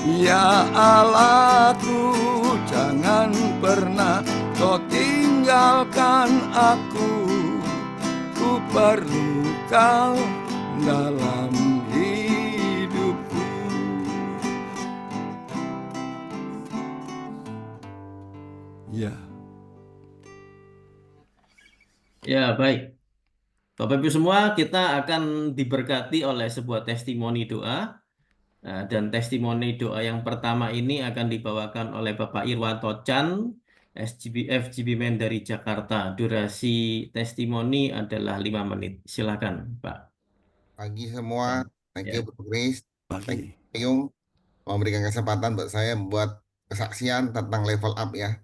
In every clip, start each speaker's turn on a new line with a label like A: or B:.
A: Ya Allahku, jangan pernah kau tinggalkan aku. Ku perlu kau dalam hidupku. Ya.
B: Ya, baik. Bapak Ibu semua, kita akan diberkati oleh sebuah testimoni doa. Nah, dan testimoni doa yang pertama ini akan dibawakan oleh Bapak Irwanto Chan, FGB Men dari Jakarta. Durasi testimoni adalah 5 menit. Silakan, Pak.
C: Pagi semua, thank you
B: Ya.
C: Bro Chris, thank you
A: Pagi.
C: Pak Yung, memberikan kesempatan buat saya membuat kesaksian tentang level up ya.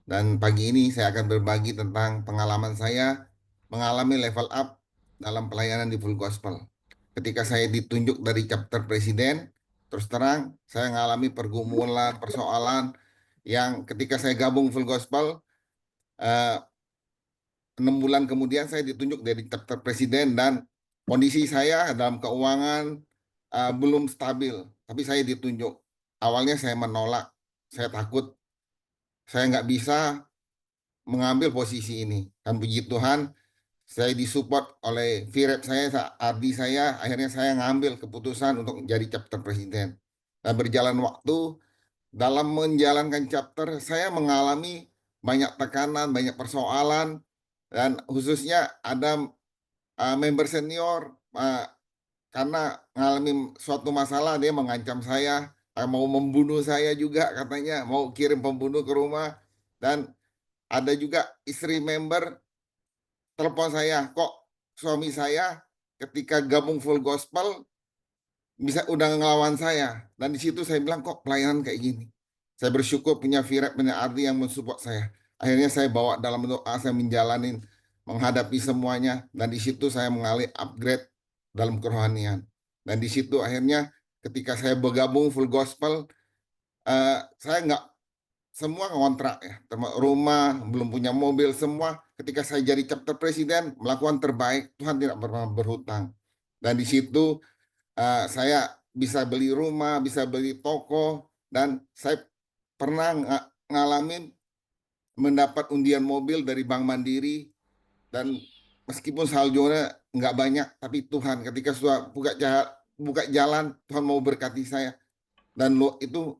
C: Dan pagi ini saya akan berbagi tentang pengalaman saya mengalami level up dalam pelayanan di Full Gospel. Ketika saya ditunjuk dari chapter presiden, terus terang saya mengalami pergumulan, persoalan yang ketika saya gabung Full Gospel, 6 bulan kemudian saya ditunjuk dari chapter presiden dan kondisi saya dalam keuangan belum stabil, tapi saya ditunjuk. Awalnya saya menolak, saya takut, saya nggak bisa mengambil posisi ini. Dan puji Tuhan, saya disupport oleh VREP saya, Ardi saya, akhirnya saya ngambil keputusan untuk jadi chapter presiden. Dan berjalan waktu, dalam menjalankan chapter, saya mengalami banyak tekanan, banyak persoalan, dan khususnya ada member senior karena mengalami suatu masalah, dia mengancam saya, mau membunuh saya juga katanya, mau kirim pembunuh ke rumah. Dan ada juga istri member telepon saya, kok suami saya ketika gabung Full Gospel bisa udah ngelawan saya. Dan di situ saya bilang, kok pelayanan kayak gini. Saya bersyukur punya Viret, punya Ardi yang mensupport saya. Akhirnya saya bawa dalam doa, saya menjalanin menghadapi semuanya. Dan di situ saya mengalami upgrade dalam kerohanian. Dan di situ akhirnya ketika saya bergabung Full Gospel, saya nggak semua ngontrak ya, termasuk rumah, belum punya mobil, semua. Ketika saya jadi chapter presiden, melakukan terbaik, Tuhan tidak pernah berhutang. Dan di situ saya bisa beli rumah, bisa beli toko, dan saya pernah ngalamin mendapat undian mobil dari Bank Mandiri, dan meskipun saldonya nggak banyak, tapi Tuhan ketika sudah buka jalan, Tuhan mau berkati saya, dan itu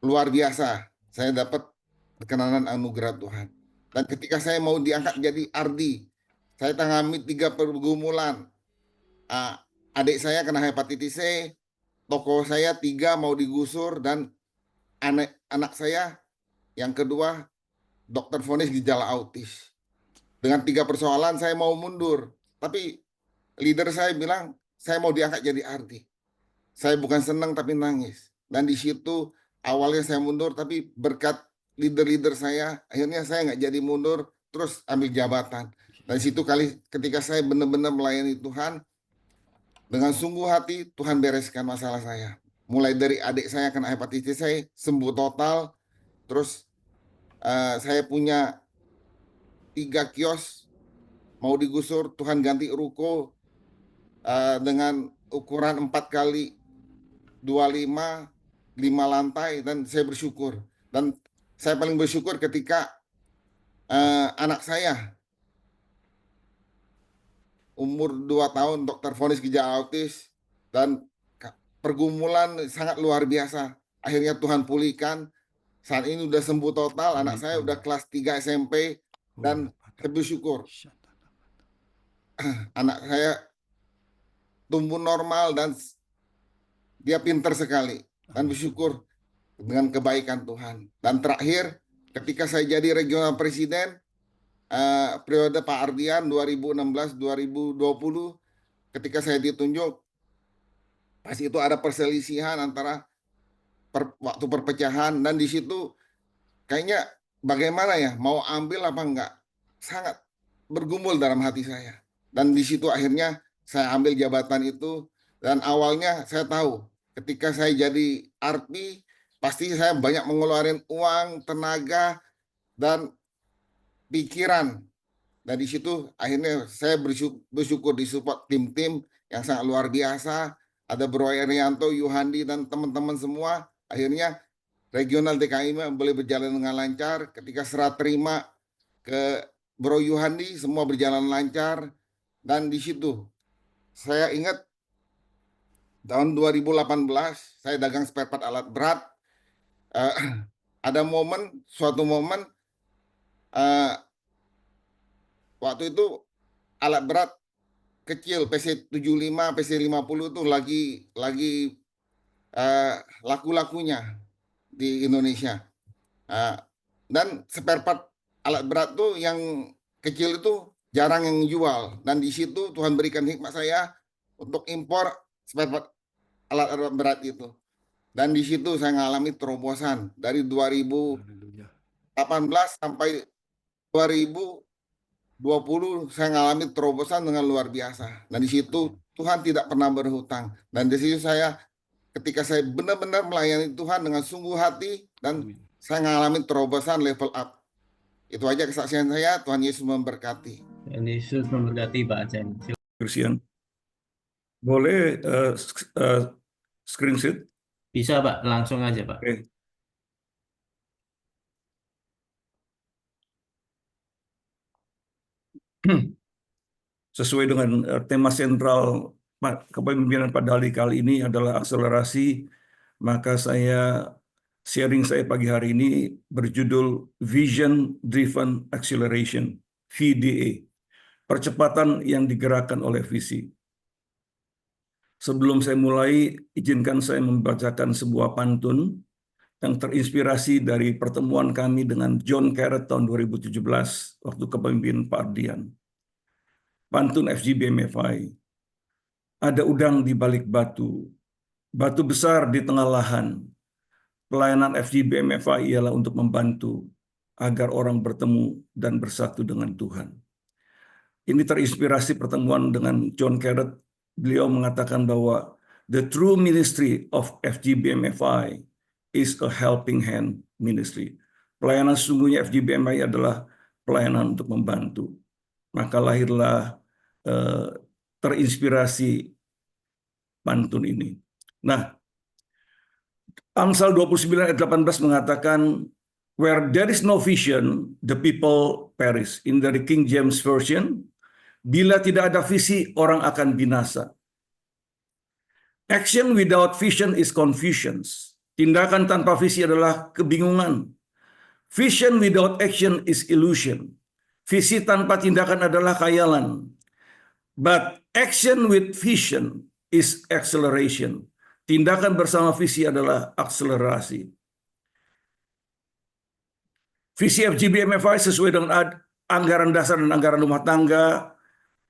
C: luar biasa. Saya dapat kekenanan anugerah Tuhan. Dan ketika saya mau diangkat jadi Ardi, saya tangani 3 pergumulan. Adik saya kena hepatitis C, toko saya 3 mau digusur, dan anak saya yang kedua dokter vonis gejala autis. Dengan 3 persoalan saya mau mundur, tapi leader saya bilang saya mau diangkat jadi Ardi. Saya bukan senang tapi nangis. Dan di situ awalnya saya mundur, tapi berkat leader-leader saya, akhirnya saya nggak jadi mundur, terus ambil jabatan. Dan situ ketika saya benar-benar melayani Tuhan, dengan sungguh hati Tuhan bereskan masalah saya. Mulai dari adik saya kena hepatitis, saya sembuh total. Terus saya punya 3 kios mau digusur, Tuhan ganti ruko dengan ukuran 4 kali 25, 5 lantai, dan saya bersyukur. Dan saya paling bersyukur ketika anak saya umur 2 tahun dokter vonis gejala autis, dan pergumulan sangat luar biasa. Akhirnya Tuhan pulihkan. Saat ini udah sembuh total, anak saya udah kelas 3 SMP, dan saya bersyukur anak saya tumbuh normal dan dia pintar sekali, dan bersyukur dengan kebaikan Tuhan. Dan terakhir, ketika saya jadi regional presiden, periode Pak Ardian 2016-2020, ketika saya ditunjuk, pas itu ada perselisihan antara waktu perpecahan, dan di situ kayaknya bagaimana ya, mau ambil apa enggak, sangat bergumul dalam hati saya. Dan di situ akhirnya saya ambil jabatan itu, dan awalnya saya tahu ketika saya jadi RP, pasti saya banyak mengeluarkan uang, tenaga, dan pikiran. Dan di situ akhirnya saya bersyukur disupport tim-tim yang sangat luar biasa. Ada Bro Erianto, Yuhandi, dan teman-teman semua. Akhirnya regional DKI boleh berjalan dengan lancar. Ketika serah terima ke Bro Yuhandi, semua berjalan lancar. Dan di situ saya ingat tahun 2018 saya dagang spare part alat berat. Ada suatu momen waktu itu alat berat kecil PC75, PC50 itu lagi laku-lakunya di Indonesia. Dan spare part alat berat tuh yang kecil itu jarang yang jual. Dan di situ Tuhan berikan hikmat saya untuk impor spare part alat berat itu. Dan di situ saya mengalami terobosan dari 2018 sampai 2020 saya mengalami terobosan dengan luar biasa. Dan di situ Tuhan tidak pernah berhutang. Dan di situ ketika saya benar-benar melayani Tuhan dengan sungguh hati dan saya mengalami terobosan level up. Itu aja kesaksian saya. Tuhan Yesus memberkati.
B: Tuhan Yesus memberkati Pak Aceh.
A: Christian. Boleh screenshot?
B: Bisa Pak, langsung aja Pak.
A: Oke. Sesuai dengan tema sentral kepemimpinan Pak Dali kali ini adalah akselerasi, maka sharing saya pagi hari ini berjudul Vision Driven Acceleration, VDA, percepatan yang digerakkan oleh visi. Sebelum saya mulai, izinkan saya membacakan sebuah pantun yang terinspirasi dari pertemuan kami dengan John Carrot tahun 2017 waktu kepemimpinan Pak Ardian. Pantun FGBMFI. Ada udang di balik batu, batu besar di tengah lahan. Pelayanan FGBMFI ialah untuk membantu agar orang bertemu dan bersatu dengan Tuhan. Ini terinspirasi pertemuan dengan John Carrot. Beliau mengatakan bahwa the true ministry of FGBMFI is a helping hand ministry. Pelayanan sesungguhnya FGBMFI adalah pelayanan untuk membantu. Maka lahirlah terinspirasi pantun ini. Nah, Amsal 29 ayat 18 mengatakan, where there is no vision, the people perish. In the King James Version, bila tidak ada visi, orang akan binasa. Action without vision is confusion. Tindakan tanpa visi adalah kebingungan. Vision without action is illusion. Visi tanpa tindakan adalah khayalan. But action with vision is acceleration. Tindakan bersama visi adalah akselerasi. Visi FGBMFI sesuai dengan anggaran dasar dan anggaran rumah tangga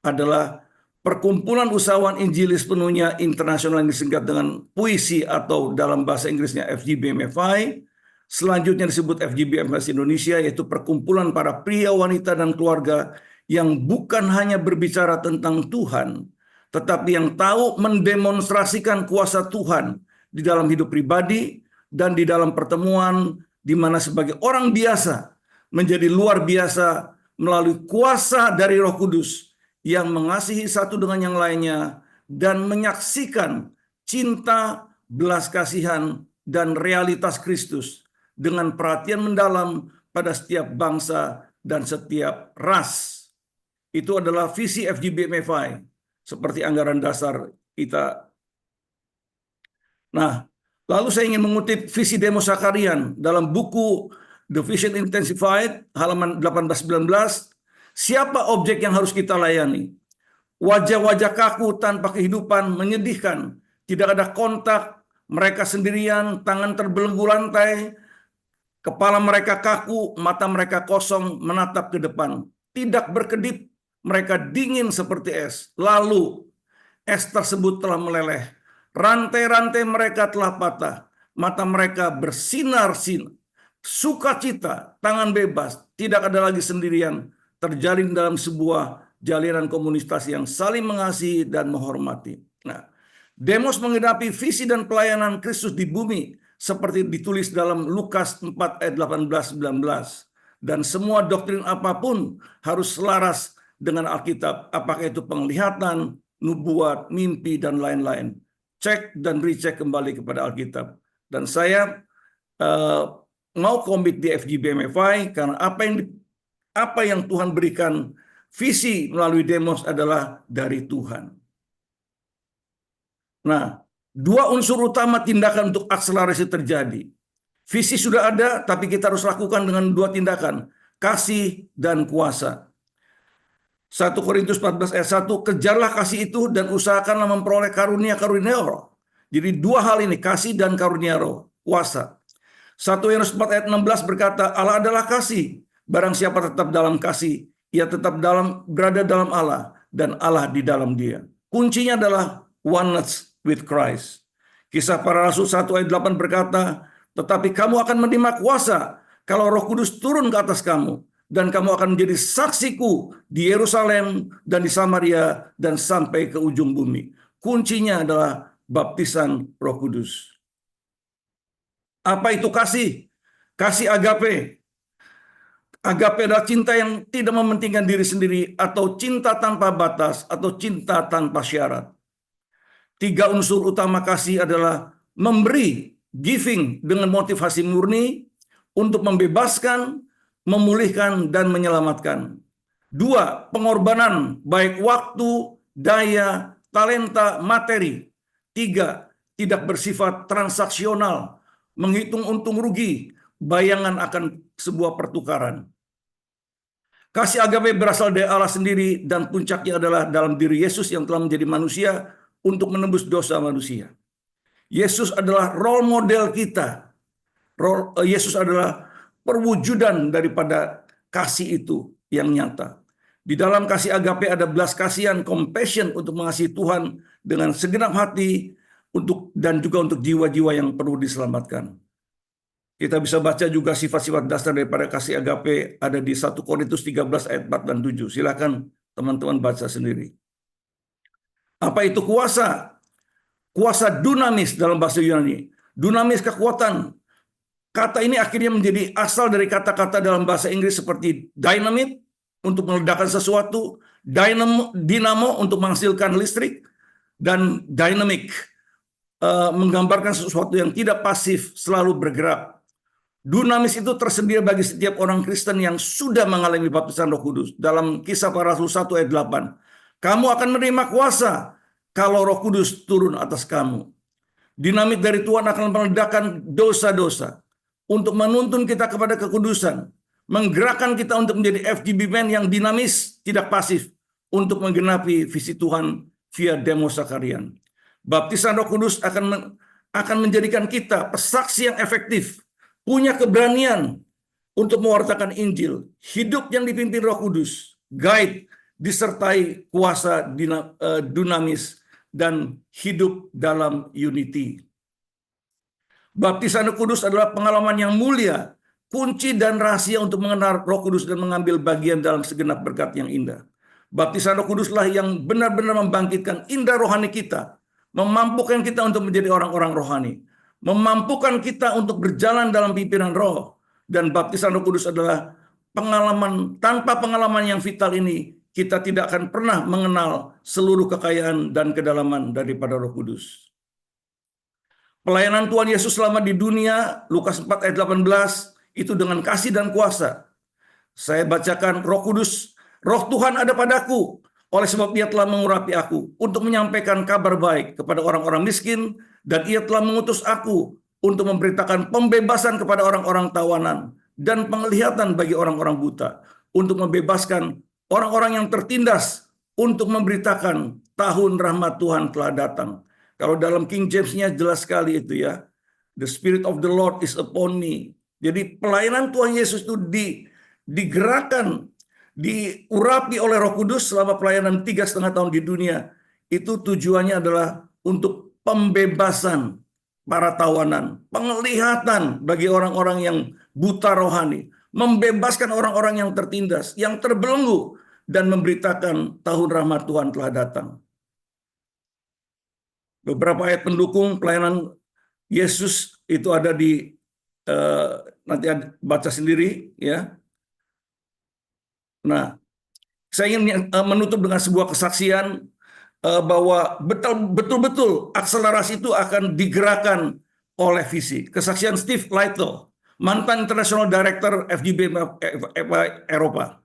A: adalah perkumpulan usahawan Injilis penuhnya internasional yang disingkat dengan puisi atau dalam bahasa Inggrisnya FGBMFI. Selanjutnya disebut FGBMFI Indonesia, yaitu perkumpulan para pria, wanita, dan keluarga yang bukan hanya berbicara tentang Tuhan, tetapi yang tahu mendemonstrasikan kuasa Tuhan di dalam hidup pribadi dan di dalam pertemuan, di mana sebagai orang biasa menjadi luar biasa melalui kuasa dari Roh Kudus yang mengasihi satu dengan yang lainnya dan menyaksikan cinta, belas kasihan, dan realitas Kristus dengan perhatian mendalam pada setiap bangsa dan setiap ras. Itu adalah visi FGBMFI, seperti anggaran dasar kita. Nah, lalu saya ingin mengutip visi Demos Zakarian dalam buku The Vision Intensified, halaman 18-19. Siapa objek yang harus kita layani? Wajah-wajah kaku tanpa kehidupan menyedihkan. Tidak ada kontak, mereka sendirian, tangan terbelenggu lantai, kepala mereka kaku, mata mereka kosong menatap ke depan. Tidak berkedip, mereka dingin seperti es. Lalu es tersebut telah meleleh. Rantai-rantai mereka telah patah. Mata mereka bersinar-sinar. Sukacita, tangan bebas, tidak ada lagi sendirian. Terjalin dalam sebuah jalinan komunitas yang saling mengasihi dan menghormati. Nah, Demos menggenapi visi dan pelayanan Kristus di bumi seperti ditulis dalam Lukas 4 ayat 18-19. Dan semua doktrin apapun harus selaras dengan Alkitab, apakah itu penglihatan, nubuat, mimpi, dan lain-lain. Cek dan recheck kembali kepada Alkitab. Dan saya mau komit di FGBMFI karena apa yang Tuhan berikan visi melalui Demos adalah dari Tuhan. Nah, dua unsur utama tindakan untuk akselerasi terjadi. Visi sudah ada, tapi kita harus lakukan dengan dua tindakan, kasih dan kuasa. 1 Korintus 14 ayat 1, kejarlah kasih itu dan usahakanlah memperoleh karunia-karunia roh. Jadi dua hal ini, kasih dan karunia roh, kuasa. 1 Yohanes 4 ayat 16 berkata, Allah adalah kasih. Barang siapa tetap dalam kasih, ia tetap berada dalam Allah dan Allah di dalam dia. Kuncinya adalah oneness with Christ. Kisah para Rasul 1 ayat 8 berkata, tetapi kamu akan menerima kuasa kalau Roh Kudus turun ke atas kamu, dan kamu akan menjadi saksiku di Yerusalem dan di Samaria dan sampai ke ujung bumi. Kuncinya adalah baptisan Roh Kudus. Apa itu kasih? Kasih agape. Agape adalah cinta yang tidak mementingkan diri sendiri, atau cinta tanpa batas, atau cinta tanpa syarat. 3 unsur utama kasih adalah memberi, giving dengan motivasi murni untuk membebaskan, memulihkan, dan menyelamatkan. 2, pengorbanan baik waktu, daya, talenta, materi. 3, tidak bersifat transaksional, menghitung untung rugi, bayangan akan sebuah pertukaran. Kasih agape berasal dari Allah sendiri dan puncaknya adalah dalam diri Yesus yang telah menjadi manusia untuk menembus dosa manusia. Yesus adalah role model kita. Yesus adalah perwujudan daripada kasih itu yang nyata. Di dalam kasih agape ada belas kasihan, compassion untuk mengasihi Tuhan dengan segenap hati dan juga untuk jiwa-jiwa yang perlu diselamatkan. Kita bisa baca juga sifat-sifat dasar daripada kasih agape ada di 1 Korintus 13 ayat 4 dan 7. Silakan teman-teman baca sendiri. Apa itu kuasa? Kuasa dunamis dalam bahasa Yunani. Dunamis kekuatan. Kata ini akhirnya menjadi asal dari kata-kata dalam bahasa Inggris seperti dynamite untuk meledakkan sesuatu, dinamo untuk menghasilkan listrik, dan dynamic menggambarkan sesuatu yang tidak pasif, selalu bergerak. Dunamis itu tersedia bagi setiap orang Kristen yang sudah mengalami baptisan Roh Kudus. Dalam Kisah Para Rasul 1 ayat 8. Kamu akan menerima kuasa kalau Roh Kudus turun atas kamu. Dinamit dari Tuhan akan meledakkan dosa-dosa untuk menuntun kita kepada kekudusan, menggerakkan kita untuk menjadi FGB men yang dinamis, tidak pasif, untuk menggenapi visi Tuhan via Demos Sakarian. Baptisan Roh Kudus akan menjadikan kita pesaksi yang efektif, punya keberanian untuk mewartakan Injil, hidup yang dipimpin Roh Kudus, guide, disertai kuasa dunamis, dan hidup dalam unity. Baptisan Roh Kudus adalah pengalaman yang mulia, kunci dan rahasia untuk mengenal Roh Kudus dan mengambil bagian dalam segenap berkat yang indah. Baptisan Roh Kuduslah yang benar-benar membangkitkan indah rohani kita, memampukan kita untuk menjadi orang-orang rohani, memampukan kita untuk berjalan dalam pimpinan Roh. Dan baptisan Roh Kudus adalah pengalaman. Tanpa pengalaman yang vital ini, kita tidak akan pernah mengenal seluruh kekayaan dan kedalaman daripada Roh Kudus. Pelayanan Tuhan Yesus selama di dunia, Lukas 4 ayat 18, itu dengan kasih dan kuasa. Saya bacakan, Roh Kudus, Roh Tuhan ada padaku, oleh sebab Ia telah mengurapi aku untuk menyampaikan kabar baik kepada orang-orang miskin, dan Ia telah mengutus aku untuk memberitakan pembebasan kepada orang-orang tawanan dan penglihatan bagi orang-orang buta, untuk membebaskan orang-orang yang tertindas, untuk memberitakan tahun rahmat Tuhan telah datang. Kalau dalam King James-nya jelas sekali itu ya. The Spirit of the Lord is upon me. Jadi pelayanan Tuhan Yesus itu digerakkan, diurapi oleh Roh Kudus selama pelayanan 3,5 tahun di dunia. Itu tujuannya adalah untuk pembebasan para tawanan, penglihatan bagi orang-orang yang buta rohani, membebaskan orang-orang yang tertindas, yang terbelenggu, dan memberitakan tahun rahmat Tuhan telah datang. Beberapa ayat pendukung pelayanan Yesus itu ada di nanti baca sendiri ya. Nah, saya ingin menutup dengan sebuah kesaksian bahwa betul-betul akselerasi itu akan digerakkan oleh visi. Kesaksian Steve Lytle, mantan International Director FGB Eropa.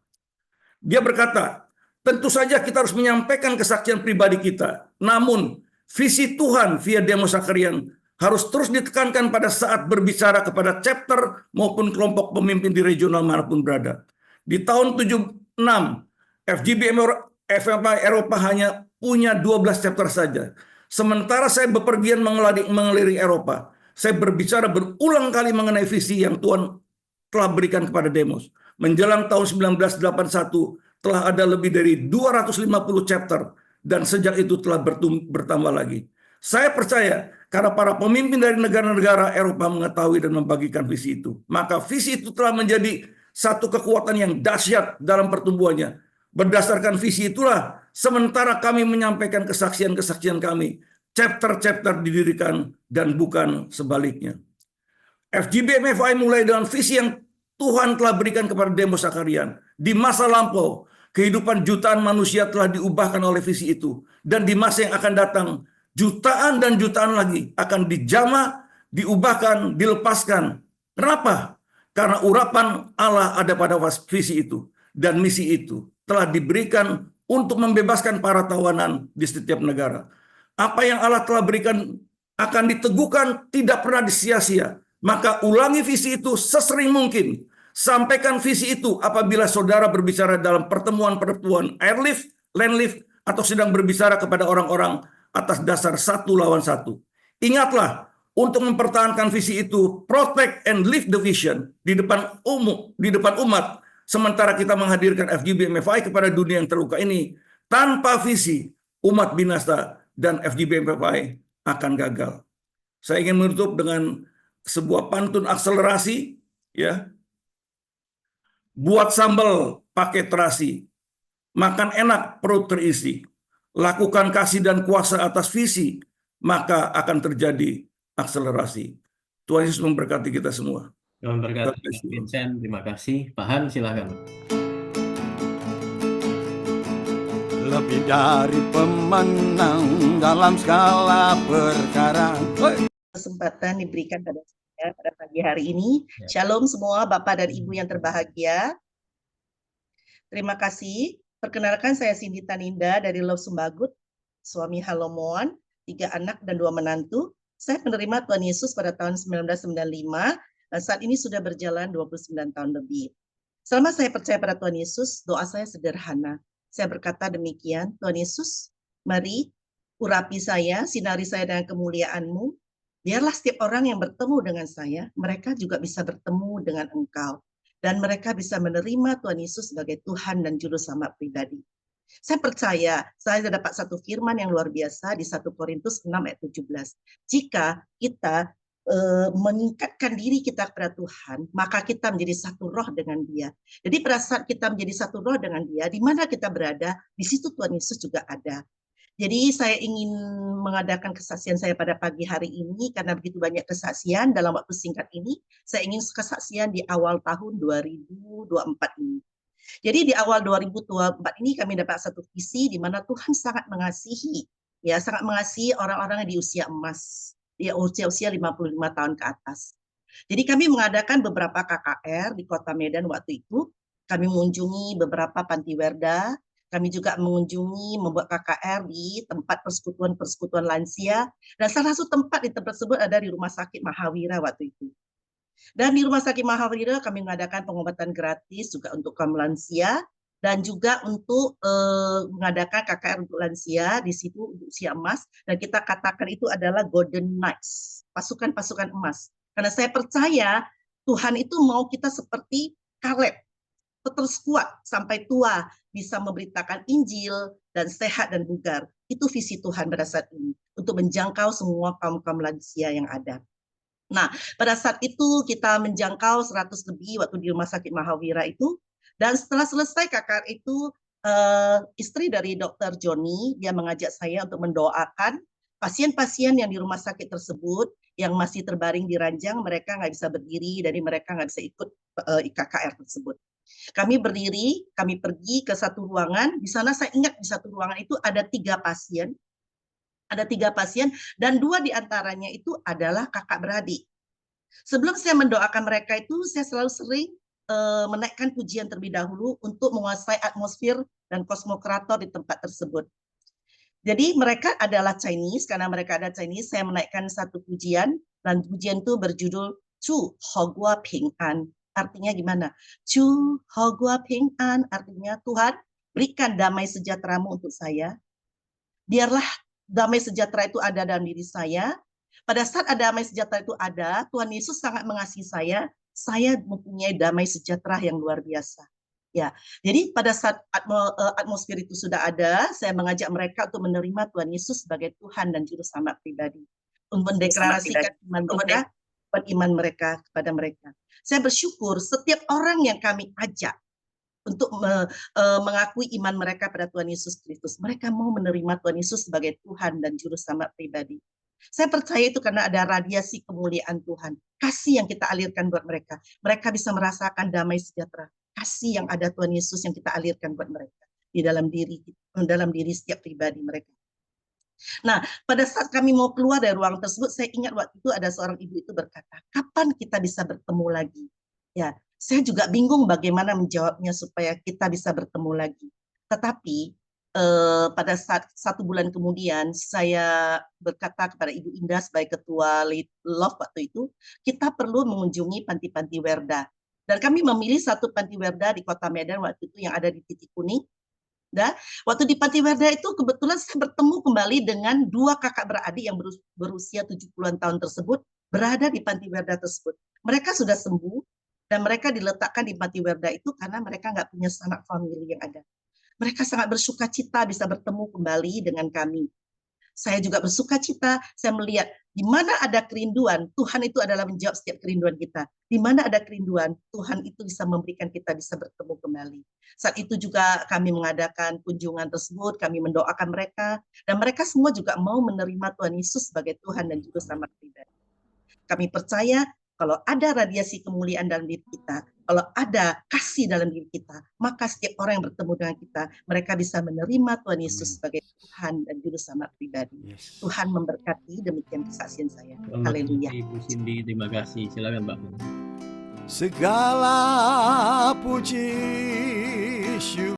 A: Dia berkata, tentu saja kita harus menyampaikan kesaksian pribadi kita. Namun, visi Tuhan via Demo Sakarian harus terus ditekankan pada saat berbicara kepada chapter maupun kelompok pemimpin di regional manapun berada. Di tahun 76, FGB Eropa hanya punya 12 chapter saja. Sementara saya bepergian mengelilingi Eropa, saya berbicara berulang kali mengenai visi yang Tuhan telah berikan kepada Demos. Menjelang tahun 1981 telah ada lebih dari 250 chapter dan sejak itu telah bertambah lagi. Saya percaya karena para pemimpin dari negara-negara Eropa mengetahui dan membagikan visi itu, maka visi itu telah menjadi satu kekuatan yang dahsyat dalam pertumbuhannya. Berdasarkan visi itulah sementara kami menyampaikan kesaksian-kesaksian kami, chapter-chapter didirikan dan bukan sebaliknya. FGB MFI mulai dengan visi yang Tuhan telah berikan kepada Demo Sakarian. Di masa lampau, kehidupan jutaan manusia telah diubahkan oleh visi itu. Dan di masa yang akan datang, jutaan dan jutaan lagi akan dijamah, diubahkan, dilepaskan. Kenapa? Karena urapan Allah ada pada visi itu. Dan misi itu telah diberikan untuk membebaskan para tawanan di setiap negara. Apa yang Allah telah berikan akan diteguhkan, tidak pernah disia-sia. Maka ulangi visi itu sesering mungkin. Sampaikan visi itu apabila saudara berbicara dalam pertemuan-pertemuan airlift, landlift, atau sedang berbicara kepada orang-orang atas dasar 1-1. Ingatlah, untuk mempertahankan visi itu, protect and live the vision di depan umat, sementara kita menghadirkan FGB MFI kepada dunia yang terluka ini. Tanpa visi, umat binasa dan FGB MFI akan gagal. Saya ingin menutup dengan sebuah pantun akselerasi, ya. Buat sambal pakai terasi, makan enak perut terisi, lakukan kasih dan kuasa atas visi, maka akan terjadi akselerasi. Tuhan Yesus memberkati kita semua.
B: Tuhan berkati Pak Vincent, terima kasih. Pak Han, silakan.
D: Lebih dari pemenang dalam skala perkara.
E: Kesempatan diberikan pada saya pada pagi hari ini. Shalom semua Bapak dan Ibu yang terbahagia. Terima kasih. Perkenalkan saya Cindy Taninda dari Love Sumbagut, suami Halomoan, 3 anak dan 2 menantu. Saya menerima Tuhan Yesus pada tahun 1995 dan saat ini sudah berjalan 29 tahun lebih. Selama saya percaya pada Tuhan Yesus, doa saya sederhana. Saya berkata demikian, Tuhan Yesus, mari urapi saya, sinari saya dengan kemuliaan-Mu. Biarlah setiap orang yang bertemu dengan saya, mereka juga bisa bertemu dengan Engkau. Dan mereka bisa menerima Tuhan Yesus sebagai Tuhan dan Juru Selamat pribadi. Saya percaya, saya dapat satu firman yang luar biasa di 1 Korintus 6 ayat 17. Jika kita meningkatkan diri kita kepada Tuhan, maka kita menjadi satu roh dengan Dia. Jadi pada saat kita menjadi satu roh dengan Dia, di mana kita berada, di situ Tuhan Yesus juga ada. Jadi saya ingin mengadakan kesaksian saya pada pagi hari ini karena begitu banyak kesaksian dalam waktu singkat ini. Saya ingin kesaksian di awal tahun 2024 ini. Jadi di awal 2024 ini kami dapat satu visi di mana Tuhan sangat mengasihi, ya sangat mengasihi orang-orang yang di usia emas, ya usia 55 tahun ke atas. Jadi kami mengadakan beberapa KKR di Kota Medan waktu itu. Kami mengunjungi beberapa panti werda. Kami juga mengunjungi membuat KKR di tempat persekutuan-persekutuan lansia. Dan salah satu tempat di tempat tersebut ada di Rumah Sakit Mahawira waktu itu. Dan di Rumah Sakit Mahawira kami mengadakan pengobatan gratis juga untuk kaum lansia. Dan juga untuk mengadakan KKR untuk lansia di situ untuk usia emas. Dan kita katakan itu adalah Golden Knights, pasukan-pasukan emas. Karena saya percaya Tuhan itu mau kita seperti Kaleb, terus kuat sampai tua, bisa memberitakan Injil dan sehat dan bugar. Itu visi Tuhan pada saat ini, untuk menjangkau semua kaum-kaum lansia yang ada. Nah, pada saat itu kita menjangkau 100 lebih waktu di Rumah Sakit Mahawira itu, dan setelah selesai KKR itu, istri dari Dr. Joni, dia mengajak saya untuk mendoakan pasien-pasien yang di rumah sakit tersebut, yang masih terbaring di ranjang, mereka nggak bisa berdiri, jadi mereka nggak bisa ikut KKR tersebut. Kami berdiri, kami pergi ke satu ruangan. Di sana saya ingat di satu ruangan itu ada 3 pasien. Ada 3 pasien dan 2 di antaranya itu adalah kakak beradik. Sebelum saya mendoakan mereka itu, saya selalu sering menaikkan pujian terlebih dahulu untuk menguasai atmosfer dan kosmokrator di tempat tersebut. Jadi mereka adalah Chinese, karena mereka ada Chinese, saya menaikkan satu pujian, dan pujian itu berjudul Chu Hogua Ping An. Artinya gimana? Chu Hogua Ping An, artinya Tuhan berikan damai sejahtera-Mu untuk saya. Biarlah damai sejahtera itu ada dalam diri saya. Pada saat ada damai sejahtera itu ada, Tuhan Yesus sangat mengasihi saya mempunyai damai sejahtera yang luar biasa. Ya, jadi pada saat atmosfer itu sudah ada, saya mengajak mereka untuk menerima Tuhan Yesus sebagai Tuhan dan Juru Selamat pribadi, untuk mendeklarasikan iman mereka kepada mereka. Saya bersyukur setiap orang yang kami ajak untuk mengakui iman mereka pada Tuhan Yesus Kristus, mereka mau menerima Tuhan Yesus sebagai Tuhan dan Juru Selamat pribadi. Saya percaya itu karena ada radiasi kemuliaan Tuhan, kasih yang kita alirkan buat mereka. Mereka bisa merasakan damai sejahtera, kasih yang ada Tuhan Yesus yang kita alirkan buat mereka di dalam diri setiap pribadi mereka. Nah, pada saat kami mau keluar dari ruang tersebut, saya ingat waktu itu ada seorang ibu itu berkata, kapan kita bisa bertemu lagi? Ya, saya juga bingung bagaimana menjawabnya supaya kita bisa bertemu lagi. Tetapi pada saat 1 bulan kemudian, saya berkata kepada Ibu Indah sebagai ketua Love waktu itu, kita perlu mengunjungi panti-panti Werda. Dan kami memilih satu panti Werda di Kota Medan waktu itu yang ada di titik kuning. Dan waktu di panti Werda itu kebetulan saya bertemu kembali dengan 2 kakak beradik yang berusia 70-an tahun tersebut berada di panti Werda tersebut. Mereka sudah sembuh dan mereka diletakkan di panti Werda itu karena mereka nggak punya sanak famili yang ada. Mereka sangat bersuka cita bisa bertemu kembali dengan kami. Saya juga bersuka cita, saya melihat di mana ada kerinduan, Tuhan itu adalah menjawab setiap kerinduan kita. Di mana ada kerinduan, Tuhan itu bisa memberikan kita bisa bertemu kembali. Saat itu juga kami mengadakan kunjungan tersebut, kami mendoakan mereka, dan mereka semua juga mau menerima Tuhan Yesus sebagai Tuhan dan Juru Selamat pribadi. Kami percaya kalau ada radiasi kemuliaan dalam diri kita, kalau ada kasih dalam diri kita, maka setiap orang yang bertemu dengan kita, mereka bisa menerima Tuhan Yesus sebagai Tuhan dan Juru Selamat pribadi. Tuhan memberkati, demikian kesaksian saya. Haleluya.
B: Ibu Cindy, terima kasih. Silakan Mbak.
D: Segala puji syukur